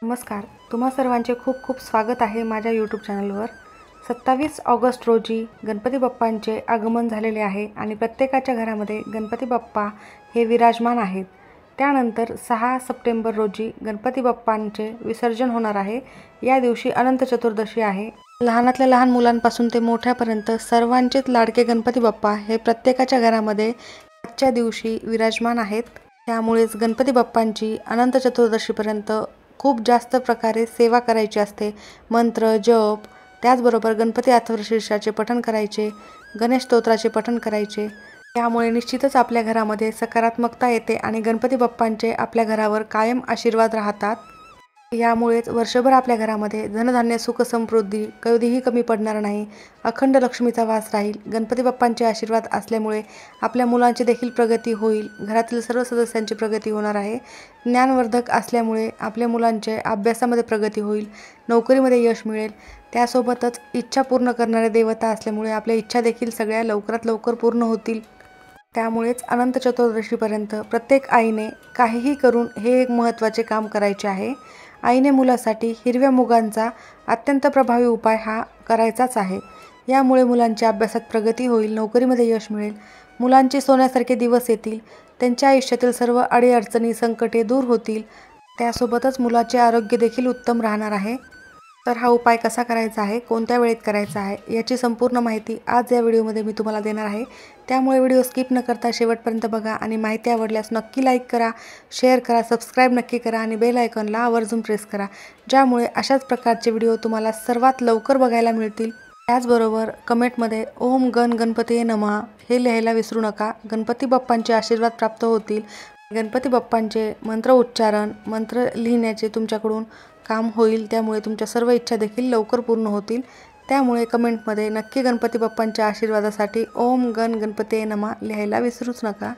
नमस्कार, तुम्हा सर्वांचे खूप खूप स्वागत आहे माझ्या यूट्यूब चॅनलवर। 27 ऑगस्ट रोजी गणपती बाप्पांचे आगमन झालेले आहे आणि प्रत्येकाच्या घरामध्ये गणपती बाप्पा हे विराजमान आहेत। त्यानंतर 6 सप्टेंबर रोजी गणपती बाप्पांचे विसर्जन होणार आहे। या दिवशी अनंत चतुर्दशी आहे। लहानातल्या लहान मुलांपासून ते मोठ्यापर्यंत सर्वांचेच लाडके गणपती बाप्पा हे प्रत्येकाच्या घरामध्ये आजच्या दिवशी विराजमान आहेत। त्यामुळेच गणपती बाप्पांची अनंत चतुर्दशीपर्यंत खूप जास्त प्रकारे सेवा करायची असते। मंत्र जप, त्याचबरोबर गणपती अथर्वशीर्षाचे पठण करायचे, गणेश स्तोत्राचे पठण करायचे। त्यामुळे निश्चितच आपल्या घरामध्ये सकारात्मकता येते आणि गणपती बाप्पांचे आपल्या घरावर कायम आशीर्वाद राहतात। यामुळेच वर्षभर आपल्या घरामध्ये धनधान्य सुख समृद्धी कधीही कमी पडणार नाही, अखंड लक्ष्मीचा वास राहील। गणपती बाप्पांचे आशीर्वाद असल्यामुळे आपल्या मुलांची देखील प्रगती होईल, घरातील सर्व सदस्यांची प्रगती होणार आहे। ज्ञानवर्धक असल्यामुळे आपल्या मुलांच्या अभ्यासामध्ये प्रगती होईल, नोकरीमध्ये यश मिळेल। त्यासोबतच इच्छा पूर्ण करणारे देवता असल्यामुळे आपल्या इच्छा देखील सगळ्या लवकरात लवकर पूर्ण होतील। त्यामुळेच अनंत चतुर्दशीपर्यंत प्रत्येक आईने काहीही करून हे एक महत्त्वाचे काम करायचे आहे। आईने मुलासाठी हिरव्या मुगांचा अत्यंत प्रभावी उपाय हा करायचाच आहे। यामुळे मुलांच्या अभ्यासात प्रगती होईल, नोकरीमध्ये यश मिळेल, मुलांचे सोन्यासारखे दिवस येतील, त्यांच्या आयुष्यातील सर्व अडीअडचणी संकटे दूर होतील। त्यासोबतच मुलाचे आरोग्य देखील उत्तम राहणार आहे। तर हा उपाय कसा करायचा आहे, कोणत्या वेळेत करायचा आहे, याची संपूर्ण माहिती आज या व्हिडिओमध्ये मी तुम्हाला देणार आहे। त्यामुळे व्हिडिओ स्किप न करता शेवटपर्यंत बघा आणि माहिती आवडल्यास नक्की लाईक करा, शेअर करा, सबस्क्राईब नक्की करा आणि बेल आयकॉनला आवर्जून प्रेस करा, ज्यामुळे अशाच प्रकारचे व्हिडिओ तुम्हाला सर्वात लवकर बघायला मिळतील। त्याचबरोबर कमेंटमध्ये ओम गण गणपतीये नमः हे लिहायला विसरू नका। गणपती बाप्पांचे आशीर्वाद प्राप्त होतील। गणपती बाप्पांचे मंत्र उच्चारण, मंत्र लिहिण्याचे तुमच्याकडून काम होईल, त्यामुळे तुमच्या सर्व इच्छा देखील लवकर पूर्ण होतील। त्यामुळे कमेंटमध्ये नक्की गणपती बाप्पांच्या आशीर्वादासाठी ओम गण गणपतीये नमः लिहायला विसरूच नका।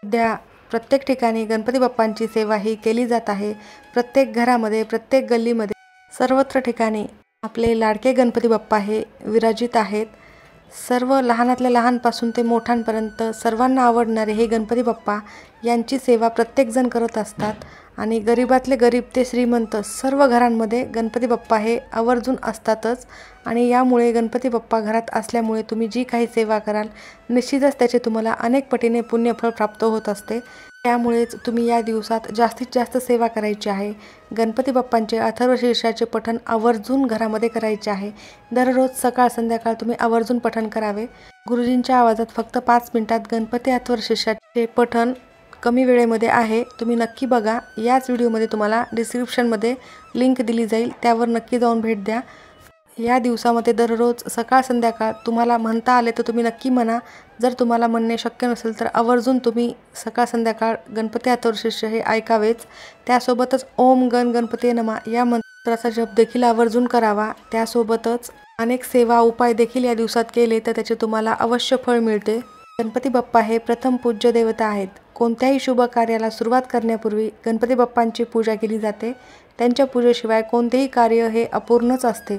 सध्या प्रत्येक ठिकाणी गणपती बाप्पांची सेवा ही केली जात आहे। प्रत्येक घरामध्ये, प्रत्येक गल्लीमध्ये, सर्वत्र ठिकाणी आपले लाडके गणपती बाप्पा हे विराजित आहेत। सर्व लहानातल्या लहानपासून ते मोठ्यांपर्यंत सर्वांना आवडणारे हे गणपती बाप्पा यांची सेवा प्रत्येकजण करत असतात आणि गरीबातले गरीब ते श्रीमंत सर्व घरांमध्ये गणपती बाप्पा हे आवर्जून असतातच। आणि यामुळे गणपती बाप्पा घरात असल्यामुळे तुम्ही जी काही सेवा कराल निश्चितच त्याचे तुम्हाला अनेक पटीने पुण्यफळ प्राप्त होत असते। त्यामुळेच तुम्ही या दिवसात जास्तीत जास्त सेवा करायची आहे। गणपती बाप्पांचे अथर्वशीर्षाचे पठण आवर्जून घरामध्ये करायचे आहे। दररोज सकाळ संध्याकाळ तुम्ही आवर्जून पठण करावे। गुरुजींच्या आवाजात फक्त 5 मिनिटात गणपती अथर्वशीर्षाचे पठण कमी वेळेमध्ये आहे, तुम्ही नक्की बघा। याच व्हिडिओमध्ये तुम्हाला डिस्क्रिप्शनमध्ये लिंक दिली जाईल, त्यावर नक्की जाऊन भेट द्या। या दिवसामध्ये दररोज सकाळ संध्याकाळ तुम्हाला म्हणता आले तर तुम्ही नक्की म्हणा। जर तुम्हाला म्हणणे शक्य नसेल तर आवर्जून तुम्ही सकाळ संध्याकाळ गणपती अथर्वशीर्ष हे ऐकावेच। त्यासोबतच ओम गण गणपतीये नमः या मंत्राचा जप देखील आवर्जून करावा। त्यासोबतच अनेक सेवा उपाय देखील या दिवसात केले तर त्याचे तुम्हाला अवश्य फळ मिळते। गणपती बाप्पा हे प्रथम पूज्य देवता आहेत। कोणत्याही शुभ कार्याला सुरुवात करण्यापूर्वी गणपती बाप्पांची पूजा केली जाते। त्यांच्या पूजेशिवाय कोणतेही कार्य हे अपूर्णच असते।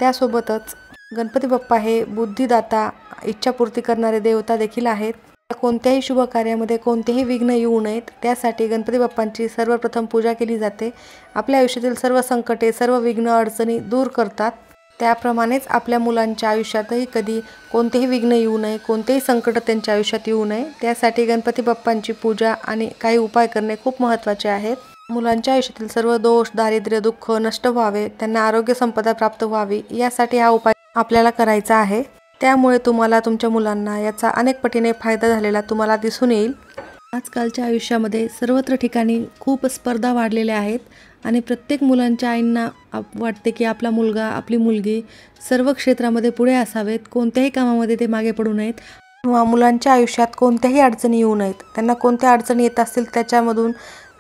त्यासोबतच गणपती बाप्पा हे बुद्धिदाता, इच्छापूर्ती करणारे देवता देखील आहेत। कोणत्याही शुभ कार्यामध्ये कोणतेही विघ्न येऊ नयेत त्यासाठी गणपती बाप्पांची सर्वप्रथम पूजा केली जाते। आपल्या आयुष्यातील सर्व संकटे, सर्व विघ्न अडचणी दूर करतात। त्याप्रमाणेच आपल्या मुलांच्या आयुष्यातही कधी कोणतेही विघ्न येऊ नये, कोणतेही संकट त्यांच्या आयुष्यात येऊ नये, त्यासाठी गणपती बाप्पांची पूजा आणि काही उपाय करणे खूप महत्त्वाचे आहेत। मुलांच्या आयुष्यातील सर्व दोष, दारिद्र्य, दुःख नष्ट व्हावे, त्यांना आरोग्य संपदा प्राप्त व्हावी, यासाठी हा उपाय आपल्याला करायचा आहे। त्यामुळे तुम्हाला तुमच्या मुलांना याचा अनेक पटीने फायदा झालेला तुम्हाला दिसून येईल। आजकालच्या आयुष्यामध्ये सर्वत्र ठिकाणी खूप स्पर्धा वाढलेल्या आहेत आणि प्रत्येक मुलांच्या आईंना वाटते की आपला मुलगा, आपली मुलगी सर्व क्षेत्रामध्ये पुढे असावेत, कोणत्याही कामामध्ये ते मागे पडू नयेत किंवा मुलांच्या आयुष्यात कोणत्याही अडचणी येऊ नयेत। त्यांना कोणत्या अडचणी येत असतील त्याच्यामधून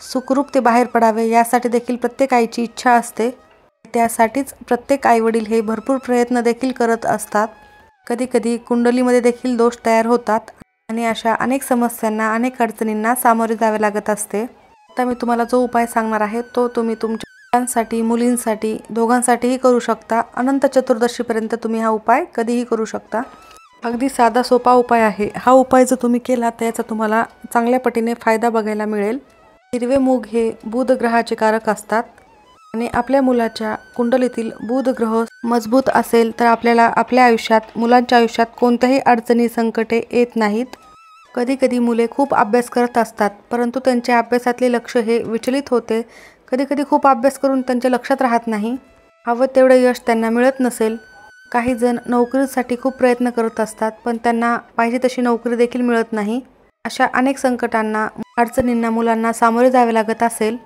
सुखरूप ते बाहेर पडावे, यासाठी देखील प्रत्येक आईची इच्छा असते। त्यासाठीच प्रत्येक आईवडील हे भरपूर प्रयत्न देखील करत असतात। कधीकधी कुंडलीमध्ये देखील दोष तयार होतात आणि अशा अनेक समस्यांना, अनेक अडचणींना सामोरे जावे लागत असते। आता मी तुम्हाला जो उपाय सांगणार आहे तो तुम्ही तुमच्या मुलांसाठी, मुलींसाठी, दोघांसाठीही करू शकता। अनंत चतुर्दशीपर्यंत तुम्ही हा उपाय कधीही करू शकता। अगदी साधा सोपा उपाय आहे। हा उपाय जर तुम्ही केला तर याचा तुम्हाला चांगल्या पटीने फायदा बघायला मिळेल। हिरवे मूग हे बुध ग्रहाचे कारक असतात। आणि आपल्या मुलाच्या कुंडलीतील बुध ग्रह मजबूत असेल तर आपल्याला आपल्या आयुष्यात मुलांच्या आयुष्यात कोणत्याही अडचणी संकटे येत नाहीत। कधी कधी मुले खूप अभ्यास करत असतात परंतु त्यांच्या अभ्यासातले लक्ष हे विचलित होते। कधी कधी खूप अभ्यास करून त्यांच्या लक्षात राहत नाही, हवं तेवढं यश त्यांना मिळत नसेल। काही जण नोकरीसाठी खूप प्रयत्न करत असतात पण त्यांना पाहिजे तशी नोकरी देखील मिळत नाही। अशा अनेक संकटांना अडचणींना मुलांना सामोरे जावे लागत असेल।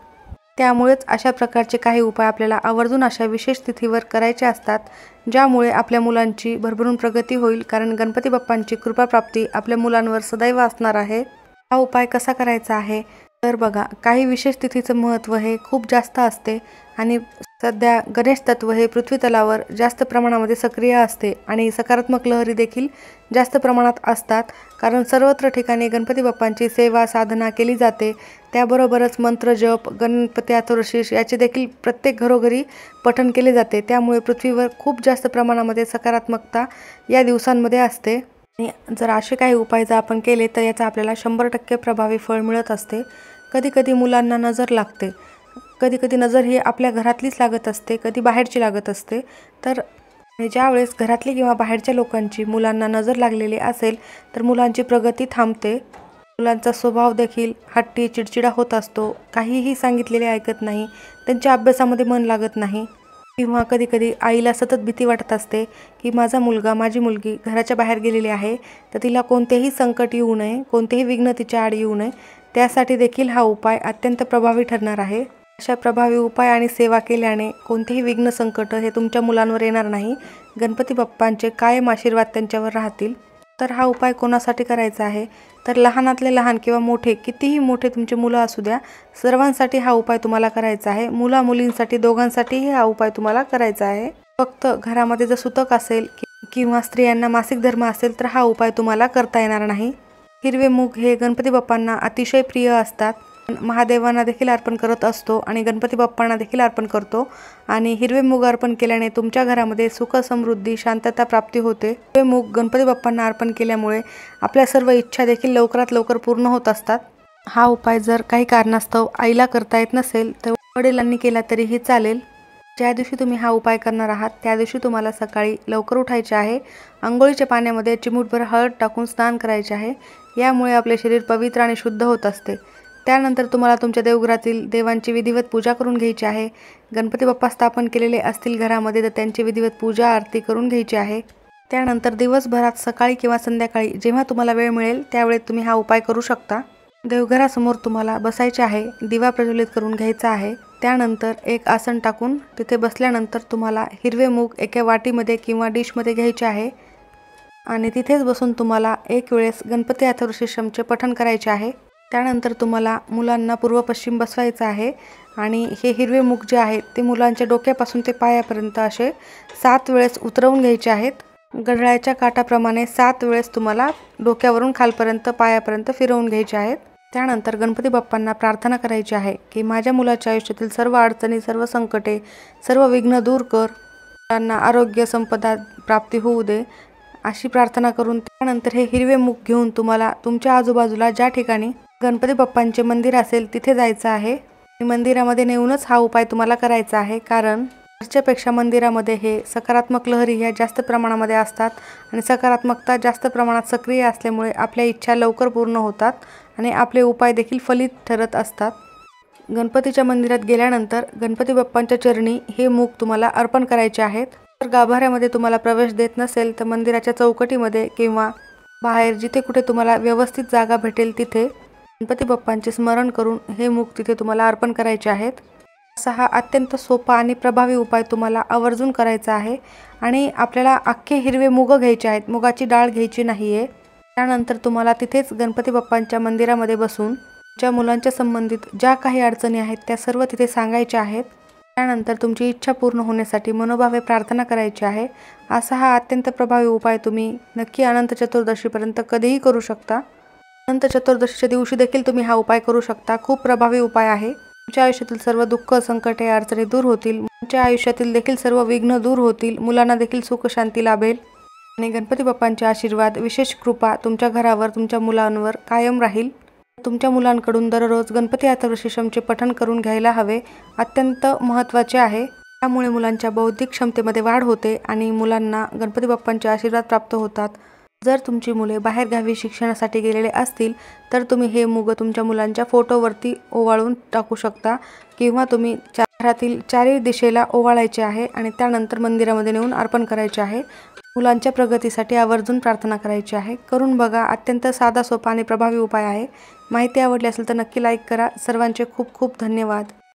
त्यामुळेच अशा प्रकारचे काही उपाय आपल्याला आवर्जून अशा विशेष तिथीवर करायचे असतात ज्यामुळे आपल्या मुलांची भरभरून प्रगती होईल, कारण गणपती बाप्पांची कृपाप्राप्ती आपल्या मुलांवर सदैव असणार आहे। हा उपाय कसा करायचा आहे तर बघा, काही विशेष तिथीचं महत्त्व हे खूप जास्त असते आणि सध्या गणेश तत्व हे पृथ्वी तलावर जास्त प्रमाणामध्ये सक्रिय असते आणि सकारात्मक लहरी देखील जास्त प्रमाणात असतात, कारण सर्वत्र ठिकाणी गणपती बाप्पांची सेवा साधना केली जाते। त्याबरोबरच मंत्र जप, गणपती अथर्वशीर्ष याचे देखील प्रत्येक घरोघरी पठण केले जाते। त्यामुळे पृथ्वीवर खूप जास्त प्रमाणामध्ये सकारात्मकता या दिवसांमध्ये असते आणि जर असे काही उपाय जर आपण केले तर याचा आपल्याला 100% प्रभावी फळ मिळत असते। कधी कधी मुलांना नजर लागते, कधी कधी नजर ही आपल्या घरातलीच लागत असते, कधी बाहेरची लागत असते। तर ज्यावेळेस घरातली किंवा बाहेरच्या लोकांची मुलांना नजर लागलेली असेल तर मुलांची प्रगती थांबते। मुलांचा स्वभाव देखील हट्टी चिडचिडा होत असतो, काहीही सांगितलेले ऐकत नाही, त्यांच्या अभ्यासामध्ये मन लागत नाही। किंवा कधी कधी आईला सतत भीती वाटत असते की माझा मुलगा माझी मुलगी घराच्या बाहेर गेलेली आहे तर तिला कोणतेही संकट येऊ नये, कोणतेही विघ्न तिच्या आड येऊ नये, त्यासाठी देखील हा उपाय अत्यंत प्रभावी ठरणार आहे। अशा प्रभावी उपाय आणि सेवा केल्याने कोणतेही विघ्न संकट हे तुमच्या मुलांवर येणार नाही। गणपती बाप्पांचे कायम आशीर्वाद त्यांच्यावर राहतील। तर हा उपाय कोणासाठी करायचा आहे तर लहानातले लहान किंवा मोठे, कितीही मोठे तुमचे मुलं असू द्या, सर्वांसाठी हा उपाय तुम्हाला करायचा आहे। मुला मुलींसाठी दोघांसाठीही हा उपाय तुम्हाला करायचा आहे। फक्त घरामध्ये जर सुतक असेल किंवा स्त्रियांना मासिक धर्म असेल तर हा उपाय तुम्हाला करता येणार नाही। हिरवे मूग हे गणपती बाप्पांना अतिशय प्रिय असतात, महादेवांना देखील अर्पण करत असतो आणि गणपती बाप्पांना देखील अर्पण करतो। आणि हिरवे मूग अर्पण केल्याने तुमच्या घरामध्ये सुख समृद्धी शांतता प्राप्ती होते। हिरवे मूग गणपती बाप्पांना अर्पण केल्यामुळे आपल्या सर्व इच्छा देखील लवकरात लवकर पूर्ण होत असतात। हा उपाय जर काही कारणास्तव आईला करता येत नसेल तर वडिलांनी केला तरीही चालेल। ज्या दिवशी तुम्ही हा उपाय करणार आहात त्या दिवशी तुम्हाला सकाळी लवकर उठायचे आहे, अंघोळीच्या पाण्यामध्ये चिमूटभर हळद टाकून स्नान करायचे आहे। यामुळे आपले शरीर पवित्र आणि शुद्ध होत असते। त्यानंतर तुम्हाला तुमच्या देवघरातील देवांची विधिवत पूजा करून घ्यायची आहे। गणपती बाप्पा स्थापन केलेले असतील घरामध्ये तर त्यांची विधिवत पूजा आरती करून घ्यायची आहे। त्यानंतर दिवसभरात सकाळी किंवा संध्याकाळी जेव्हा तुम्हाला वेळ मिळेल त्यावेळी तुम्ही हा उपाय करू शकता। देवघरासमोर तुम्हाला बसायचे आहे, दिवा प्रज्वलित करून घ्यायचा आहे। त्यानंतर एक आसन टाकून तिथे बसल्यानंतर तुम्हाला हिरवे मूग एका वाटीमध्ये किंवा डिशमध्ये घ्यायचे आहे आणि तिथेच बसून तुम्हाला एक वेळेस गणपती अथर्वशीर्षमचे पठण करायचे आहे। त्यानंतर तुम्हाला मुलांना पूर्व पश्चिम बसवायचं आहे आणि हे हिरवे मूग जे आहेत ते मुलांच्या डोक्यापासून ते पायापर्यंत असे 7 वेळेस उतरवून घ्यायचे आहेत। घड्याळाच्या काठाप्रमाणे 7 वेळेस तुम्हाला डोक्यावरून खालपर्यंत पायापर्यंत फिरवून घ्यायचे आहेत। त्यानंतर गणपती बाप्पांना प्रार्थना करायची आहे की माझ्या मुलाच्या आयुष्यातील सर्व अडचणी, सर्व संकटे, सर्व विघ्न दूर कर, त्यांना आरोग्य संपदा प्राप्ती होऊ दे, अशी प्रार्थना करून त्यानंतर हे हिरवे मूग घेऊन तुम्हाला तुमच्या आजूबाजूला ज्या ठिकाणी गणपती बाप्पांचे मंदिर असेल तिथे जायचं आहे। मंदिरामध्ये नेऊनच हा उपाय तुम्हाला करायचा आहे, कारण घरच्यापेक्षा मंदिरामध्ये हे सकारात्मक लहरी ह्या जास्त प्रमाणामध्ये असतात आणि सकारात्मकता जास्त प्रमाणात सक्रिय असल्यामुळे आपल्या इच्छा लवकर पूर्ण होतात आणि आपले उपाय देखील फलित ठरत असतात। गणपतीच्या मंदिरात गेल्यानंतर गणपती बाप्पांच्या चरणी हे मूग तुम्हाला अर्पण करायचे आहेत। तर गाभाऱ्यामध्ये तुम्हाला प्रवेश देत नसेल तर मंदिराच्या चौकटीमध्ये किंवा बाहेर जिथे कुठे तुम्हाला व्यवस्थित जागा भेटेल तिथे गणपती बाप्पांचे स्मरण करून हे मूग तिथे तुम्हाला अर्पण करायचे आहेत। असा हा अत्यंत सोपा आणि प्रभावी उपाय तुम्हाला आवर्जून करायचा आहे आणि आपल्याला अख्खे हिरवे मूग घ्यायचे आहेत, मुगाची डाळ घ्यायची नाही आहे। त्यानंतर तुम्हाला तिथेच गणपती बाप्पांच्या मंदिरामध्ये बसून ज्या मुलांच्या संबंधित ज्या काही अडचणी आहेत त्या सर्व तिथे सांगायच्या आहेत। त्यानंतर तुमची इच्छा पूर्ण होण्यासाठी मनोभावे प्रार्थना करायची आहे। असा हा अत्यंत प्रभावी उपाय तुम्ही नक्की अनंत चतुर्दशीपर्यंत कधीही करू शकता। अनंत चतुर्दशीच्या दिवशी देखील तुम्ही हा उपाय करू शकता। खूप प्रभावी उपाय आहे। तुमच्या आयुष्यातील सर्व दुःख, संकटे, अडचणी दूर होतील। तुमच्या आयुष्यातील देखील सर्व विघ्न दूर होतील। मुलांना देखील सुख शांती लाभेल आणि गणपती बाप्पांचे आशीर्वाद, विशेष कृपा तुमच्या घरावर, तुमच्या मुलांवर कायम राहील। तुमच्या मुलांकडून दररोज गणपती अथर्वशीर्षमचे पठण करून घ्यायला हवे. अत्यंत महत्त्वाचे आहे. त्यामुळे मुलांच्या बौद्धिक क्षमतेमध्ये वाढ होते आणि मुलांना गणपती बाप्पांचे आशीर्वाद प्राप्त होतात. जर तुमची मुले बाहेरगावी शिक्षणासाठी गेलेले असतील तर तुम्ही हे मुग तुमच्या मुलांच्या फोटोवरती ओवाळून टाकू शकता किंवा तुम्ही घरातील चारही दिशेला ओवाळायचे आहे आणि त्यानंतर मंदिरामध्ये नेऊन अर्पण करायचे आहे. मुलांच्या प्रगतीसाठी आवर्जून प्रार्थना करायची आहे. करून बघा. अत्यंत साधा, सोपा आणि प्रभावी उपाय आहे. माहिती आवडली असेल तर नक्की लाईक करा. सर्वांचे खूप खूप धन्यवाद.